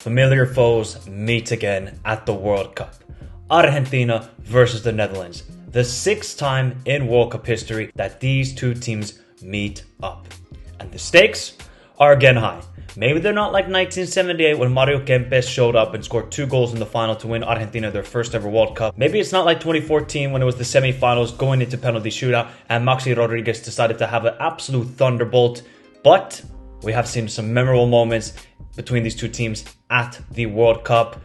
Familiar foes meet again at the World Cup. Argentina versus the Netherlands. The sixth time in World Cup history that these two teams meet up. And the stakes are again high. Maybe they're not like 1978 when Mario Kempes showed up and scored 2 goals in the final to win Argentina their first ever World Cup. Maybe it's not like 2014 when it was the semi-finals going into penalty shootout and Maxi Rodriguez decided to have an absolute thunderbolt. But we have seen some memorable moments between these two teams at the World Cup.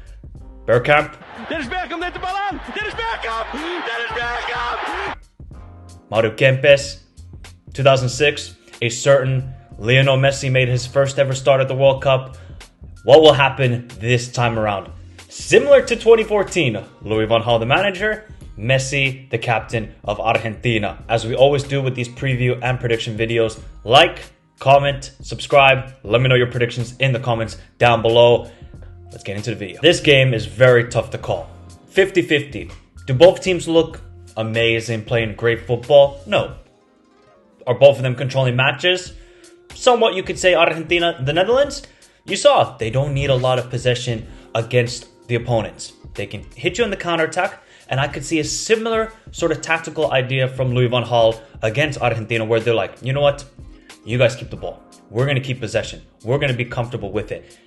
Bergkamp. Dennis Bergkamp neemt de bal aan. Dennis Bergkamp. Dennis Bergkamp. Mario Kempes. 2006, a certain Lionel Messi made his first ever start at the World Cup. What will happen this time around? Similar to 2014, Louis van Gaal the manager, Messi the captain of Argentina. As we always do with these preview and prediction videos, like, comment, subscribe, let me know your predictions in the comments down below. Let's get into the video. This game is very tough to call. 50-50. Do both teams look amazing, playing great football? No. Are both of them controlling matches? Somewhat, you could say Argentina, the Netherlands. You saw, they don't need a lot of possession against the opponents. They can hit you in the counterattack, and I could see a similar sort of tactical idea from Louis van Gaal against Argentina, where they're like, you know what? You guys keep the ball. We're going to keep possession. We're going to be comfortable with it.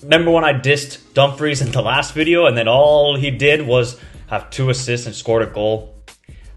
Remember when I dissed Dumfries in the last video, and then all he did was have 2 assists and scored a goal?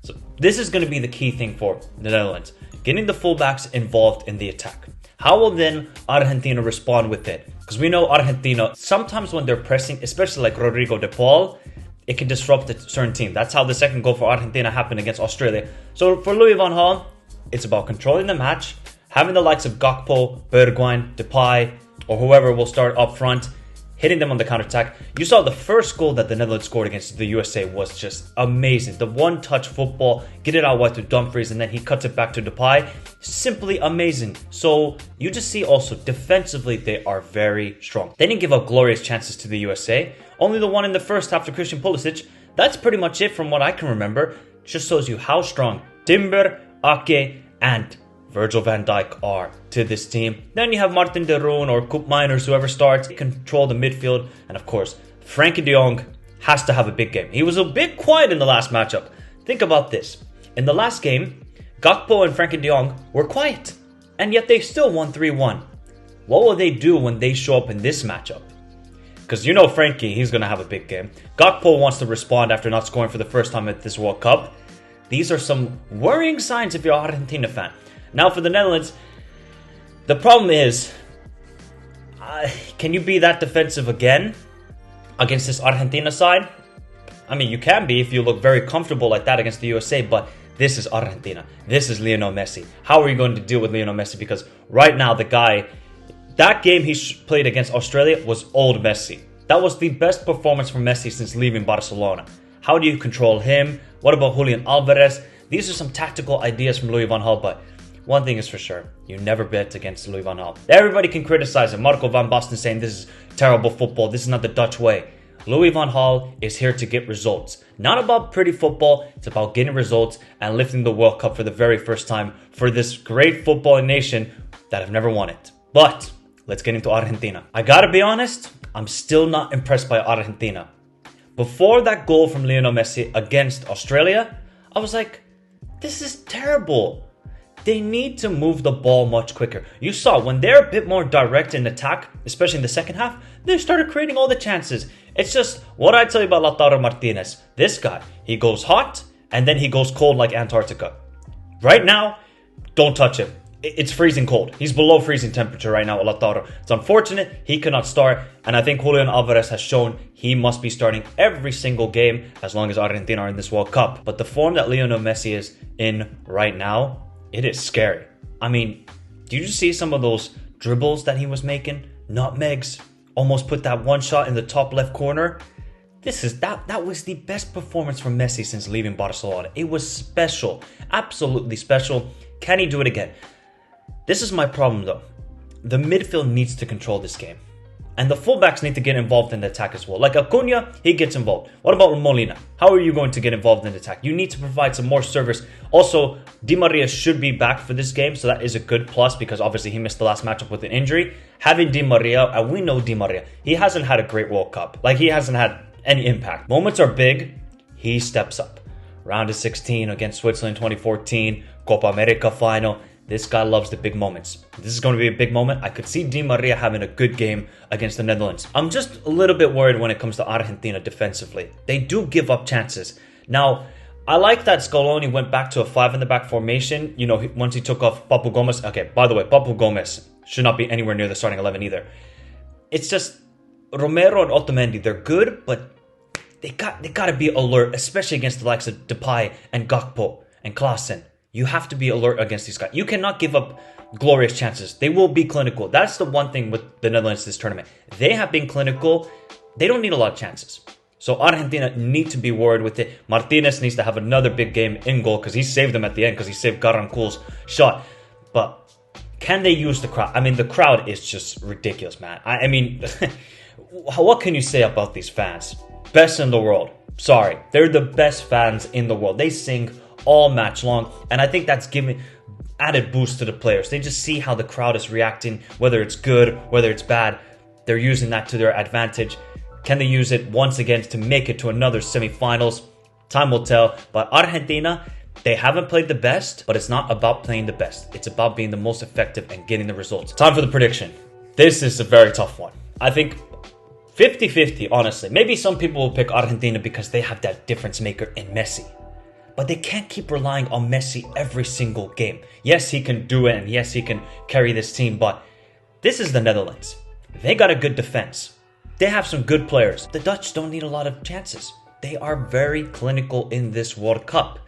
So this is going to be the key thing for the Netherlands. Getting the fullbacks involved in the attack. How will then Argentina respond with it? Because we know Argentina, sometimes when they're pressing, especially like Rodrigo de Paul, it can disrupt a certain team. That's how the second goal for Argentina happened against Australia. So for Louis van Gaal, it's about controlling the match, having the likes of Gakpo, Bergwijn, Depay, or whoever will start up front, hitting them on the counterattack. You saw the first goal that the Netherlands scored against the USA was just amazing. The one-touch football, get it out wide to Dumfries, and then he cuts it back to Depay. Simply amazing. So you just see also defensively they are very strong. They didn't give up glorious chances to the USA. Only the one in the first half to Christian Pulisic. That's pretty much it from what I can remember. Just shows you how strong Timber, Ake, and Virgil van Dijk are to this team. Then you have Martin de Roon or Koop Meiners, whoever starts, control the midfield. And of course, Frenkie de Jong has to have a big game. He was a bit quiet in the last matchup. Think about this. In the last game, Gakpo and Frenkie de Jong were quiet. And yet they still won 3-1. What will they do when they show up in this matchup? Because you know Frenkie, he's going to have a big game. Gakpo wants to respond after not scoring for the first time at this World Cup. These are some worrying signs if you're an Argentina fan. Now for the Netherlands, the problem is, can you be that defensive again against this Argentina side? I mean, you can be if you look very comfortable like that against the USA, but this is Argentina. This is Lionel Messi. How are you going to deal with Lionel Messi? Because right now, the guy, that game he played against Australia was old Messi. That was the best performance from Messi since leaving Barcelona. How do you control him? What about Julian Alvarez? These are some tactical ideas from Louis van Gaal, but one thing is for sure, you never bet against Louis van Gaal. Everybody can criticize him. Marco van Basten saying this is terrible football. This is not the Dutch way. Louis van Gaal is here to get results. Not about pretty football. It's about getting results and lifting the World Cup for the very first time for this great footballing nation that have never won it. But let's get into Argentina. I gotta be honest, I'm still not impressed by Argentina. Before that goal from Lionel Messi against Australia, I was like, this is terrible. They need to move the ball much quicker. You saw when they're a bit more direct in attack, especially in the second half, they started creating all the chances. It's just what I tell you about Lautaro Martinez. This guy, he goes hot and then he goes cold like Antarctica. Right now, don't touch him. It's freezing cold. He's below freezing temperature right now, Lautaro. It's unfortunate he cannot start, and I think Julian Alvarez has shown he must be starting every single game as long as Argentina are in this World Cup. But the form that Lionel Messi is in right now, it is scary. I mean, do you just see some of those dribbles that he was making? Nutmegs, almost put that one shot in the top left corner. That was the best performance from Messi since leaving Barcelona. It was special, absolutely special. Can he do it again? This is my problem though. The midfield needs to control this game. And the fullbacks need to get involved in the attack as well. Like Acuna, he gets involved. What about Molina? How are you going to get involved in the attack? You need to provide some more service. Also, Di Maria should be back for this game, so that is a good plus because obviously he missed the last matchup with an injury. Having Di Maria, and we know Di Maria, he hasn't had a great World Cup. Like, he hasn't had any impact. Moments are big, he steps up. Round of 16 against Switzerland 2014, Copa America final. This guy loves the big moments. This is going to be a big moment. I could see Di Maria having a good game against the Netherlands. I'm just a little bit worried when it comes to Argentina defensively. They do give up chances. Now, I like that Scaloni went back to a 5-in-the-back formation. You know, once he took off Papu Gomez. Okay, by the way, Papu Gomez should not be anywhere near the starting 11 either. It's just Romero and Otamendi, they're good, but they got to be alert, especially against the likes of Depay and Gakpo and Klaassen. You have to be alert against these guys. You cannot give up glorious chances. They will be clinical. That's the one thing with the Netherlands this tournament. They have been clinical. They don't need a lot of chances. So Argentina need to be worried with it. Martinez needs to have another big game in goal because he saved them at the end because he saved Garankul's shot. But can they use the crowd? I mean, the crowd is just ridiculous, man. I mean, what can you say about these fans? Best in the world. Sorry. They're the best fans in the world. They sing all match long, and I think that's giving added boost to the players. They just see how the crowd is reacting, whether it's good, whether it's bad. They're using that to their advantage. Can they use it once again to make it to another semifinals? Time will tell. But Argentina, they haven't played the best, but it's not about playing the best. It's about being the most effective and getting the results. Time for the prediction. This is a very tough one. I think 50-50, honestly. Maybe some people will pick Argentina because they have that difference maker in Messi. But they can't keep relying on Messi every single game. Yes, he can do it, and yes, he can carry this team, but this is the Netherlands. They got a good defense. They have some good players. The Dutch don't need a lot of chances. They are very clinical in this World Cup.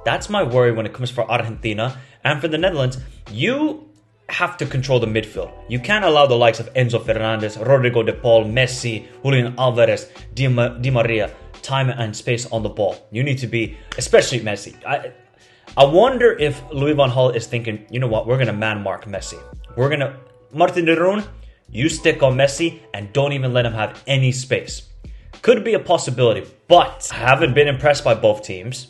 That's my worry when it comes for Argentina. And for the Netherlands, you have to control the midfield. You can't allow the likes of Enzo Fernandez, Rodrigo de Paul, Messi, Julian Alvarez, Di Maria, time and space on the ball. You need to be, especially Messi. I wonder if Louis van Gaal is thinking, you know what, we're going to man mark Messi. Martin de Roon, you stick on Messi and don't even let him have any space. Could be a possibility, but I haven't been impressed by both teams.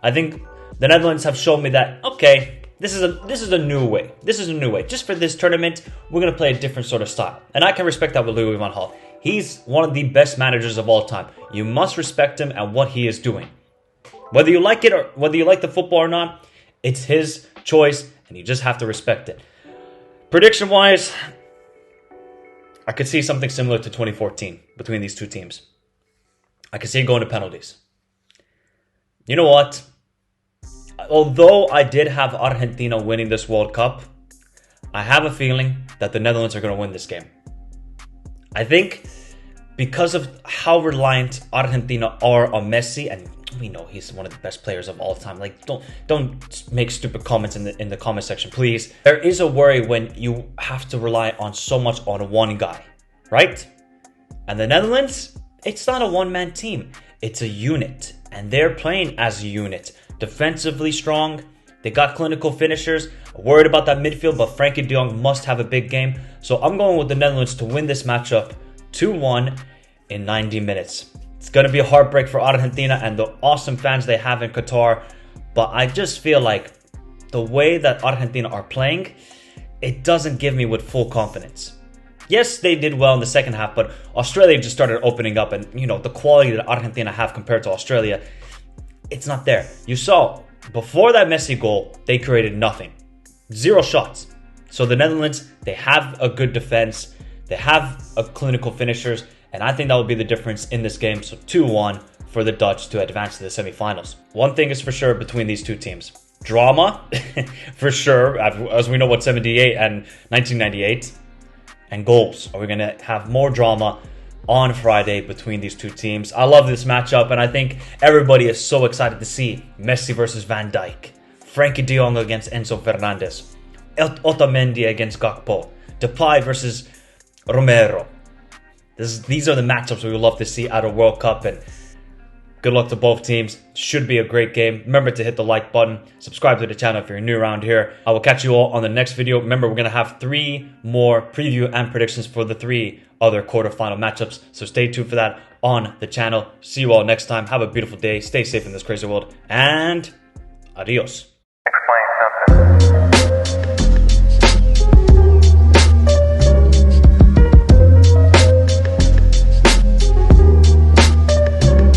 I think the Netherlands have shown me that, okay, this is a new way. This is a new way. Just for this tournament, we're going to play a different sort of style. And I can respect that with Louis van Gaal. He's one of the best managers of all time. You must respect him and what he is doing. Whether you like it or whether you like the football or not, it's his choice and you just have to respect it. Prediction-wise, I could see something similar to 2014 between these two teams. I could see it going to penalties. You know what? Although I did have Argentina winning this World Cup, I have a feeling that the Netherlands are going to win this game. I think because of how reliant Argentina are on Messi, and we know he's one of the best players of all time. Like, don't make stupid comments in the comment section, please. There is a worry when you have to rely on so much on one guy, right? And the Netherlands, it's not a one-man team. It's a unit, and they're playing as a unit. Defensively strong. They got clinical finishers. Worried about that midfield, but Frankie de Jong must have a big game. So I'm going with the Netherlands to win this matchup 2-1 in 90 minutes. It's going to be a heartbreak for Argentina and the awesome fans they have in Qatar. But I just feel like the way that Argentina are playing, it doesn't give me with full confidence. Yes, they did well in the second half, but Australia just started opening up. And, you know, the quality that Argentina have compared to Australia, it's not there. You saw, before that Messi goal, they created nothing. 0 shots. So the Netherlands, they have a good defense. They have a clinical finishers. And I think that will be the difference in this game. So 2-1 for the Dutch to advance to the semifinals. One thing is for sure between these two teams. Drama, for sure, as we know what 78 and 1998. And goals. Are we going to have more drama on Friday between these two teams? I love this matchup, and I think everybody is so excited to see Messi versus Van Dijk, Frankie de Jong against Enzo Fernandez, Otamendi against Gakpo, Depay versus Romero. These are the matchups we would love to see out of World Cup, and Good luck to both teams. Should be a great game. Remember to hit the like button. Subscribe to the channel if you're new around here. I will catch you all on the next video. Remember, we're going to have 3 more preview and predictions for the 3 other quarterfinal matchups. So stay tuned for that on the channel. See you all next time. Have a beautiful day. Stay safe in this crazy world. And adios.